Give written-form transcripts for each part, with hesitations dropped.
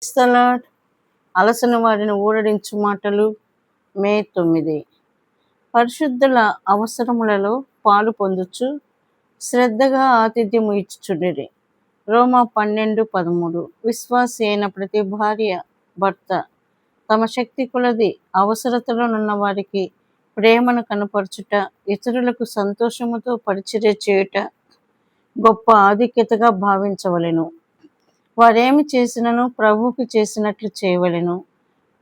క్రైస్తలాడ్ అలసిన వారిని ఊరడించు మాటలు. మే 9. పరిశుద్ధుల అవసరములలో పాలు పొందుచు శ్రద్ధగా ఆతిథ్యము ఇచ్చుచుండిరి. రోమా 12:13. విశ్వాసి అయిన ప్రతి భార్య భర్త తమ శక్తి కొలది అవసరతలోనున్న వారికి ప్రేమను కనపరచుట, ఇతరులకు సంతోషముతో పరిచర్య చేయుట గొప్ప ఆధిక్యతగా భావించవలెను. వారేమి చేసినను ప్రభువుకి చేసినట్లు చేయవలెను.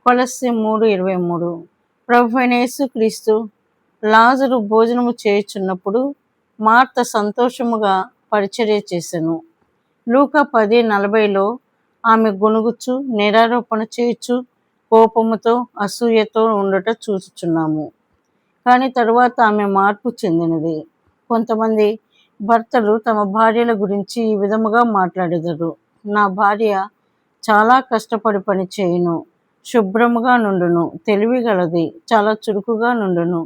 కొలస్సీ 3:23. ప్రభువైన యేసుక్రీస్తు లాజరు భోజనము చేయుచున్నప్పుడు మార్త సంతోషముగా పరిచర్య చేసెను. లూకా 10:40లో ఆమె గొణుగుచు నిరారోపణ చేయుచు కోపముతో అసూయతో ఉండుట చూచుచున్నాము. కానీ తరువాత ఆమె మార్పు చెందినది. కొంతమంది భర్తలు తమ భార్యల గురించి ఈ విధముగా మాట్లాడెదరు: నా భార్య చాలా కష్టపడి పని చేయును, శుభ్రముగా నుండును, తెలివిగలది, చాలా చురుకుగా నుండును,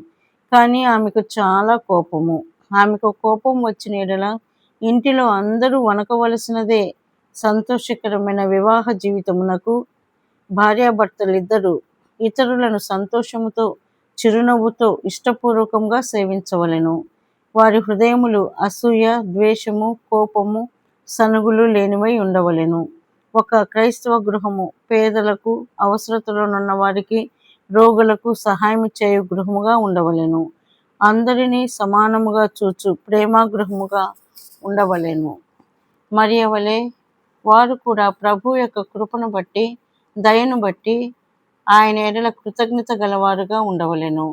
కానీ ఆమెకు చాలా కోపము. ఆమెకు కోపం వచ్చిన యెడల ఇంటిలో అందరూ వణకవలసినదే. సంతోషకరమైన వివాహ జీవితమునకు భార్యాభర్తలిద్దరూ ఇతరులను సంతోషముతో, చిరునవ్వుతో, ఇష్టపూర్వకంగా సేవించవలెను. వారి హృదయములు అసూయ, ద్వేషము, కోపము, సనుగులు లేనివై ఉండవలెను. ఒక క్రైస్తవ గృహము పేదలకు, అవసరతలోనున్న వారికి, రోగులకు సహాయం చేయు గృహముగా ఉండవలెను. అందరినీ సమానముగా చూచు ప్రేమ గృహముగా ఉండవలెను. మరియ వలె వారు కూడా ప్రభు యొక్క కృపను బట్టి, దయను బట్టి ఆయన ఎడల కృతజ్ఞత గలవారుగా ఉండవలెను.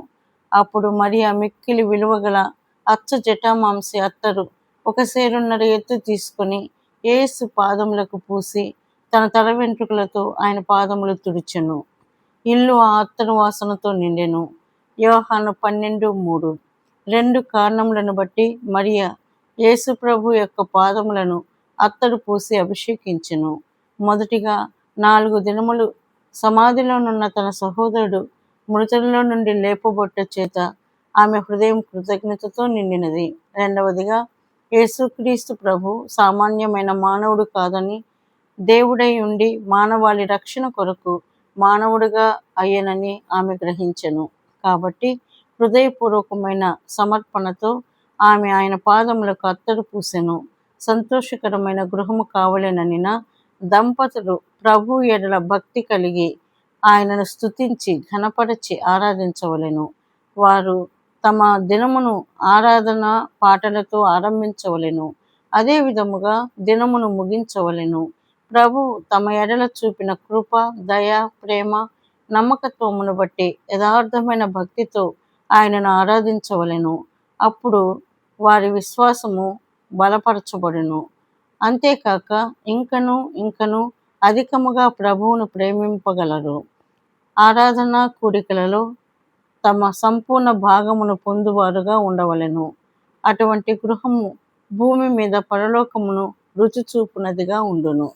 అప్పుడు మరియ మిక్కిలి విలువగల అచ్చ జటామాంసి అత్తరు 1 సేరున్నర ఎత్తు తీసుకొని యేసు పాదములకు పూసి తన తల వెంట్రుకలతో ఆయన పాదములు తుడిచెను. ఇల్లు ఆ అత్తరు వాసనతో నిండెను. యోహాను 12:3. 2 కారణములను బట్టి మరియ యేసు ప్రభు యొక్క పాదములను అత్తరు పూసి అభిషేకించెను. మొదటిగా 4 దినములు సమాధిలోనున్న తన సహోదరుడు మృతులలో నుండి లేపబొట్ట చేత ఆమె హృదయం కృతజ్ఞతతో నిండినది. రెండవదిగా యేసుక్రీస్తు ప్రభు సామాన్యమైన మానవుడు కాదని, దేవుడై ఉండి మానవాళి రక్షణ కొరకు మానవుడుగా అయ్యనని ఆమె గ్రహించెను. కాబట్టి హృదయపూర్వకమైన సమర్పణతో ఆమె ఆయన పాదములకు అత్తరు పూసెను. సంతోషకరమైన గృహము కావలెననిన దంపతులు ప్రభు ఎడల భక్తి కలిగి ఆయనను స్తుతించి ఘనపరచి ఆరాధించవలెను. వారు తమ దినమును ఆరాధన పాటలతో ఆరంభించవలెను. అదే విధముగా దినమును ముగించవలెను. ప్రభు తమ ఎడల చూపిన కృప, దయ, ప్రేమ, నమ్మకత్వమును బట్టి యథార్థమైన భక్తితో ఆయనను ఆరాధించవలెను. అప్పుడు వారి విశ్వాసము బలపరచబడును. అంతేకాక ఇంకను అధికముగా ప్రభువును ప్రేమింపగలరు. ఆరాధనా కూడికలలో తమ సంపూర్ణ భాగమును పొందువారుగా ఉండవలెను. అటువంటి గృహము భూమి మీద పరలోకమును రుచి చూపునదిగా ఉండును.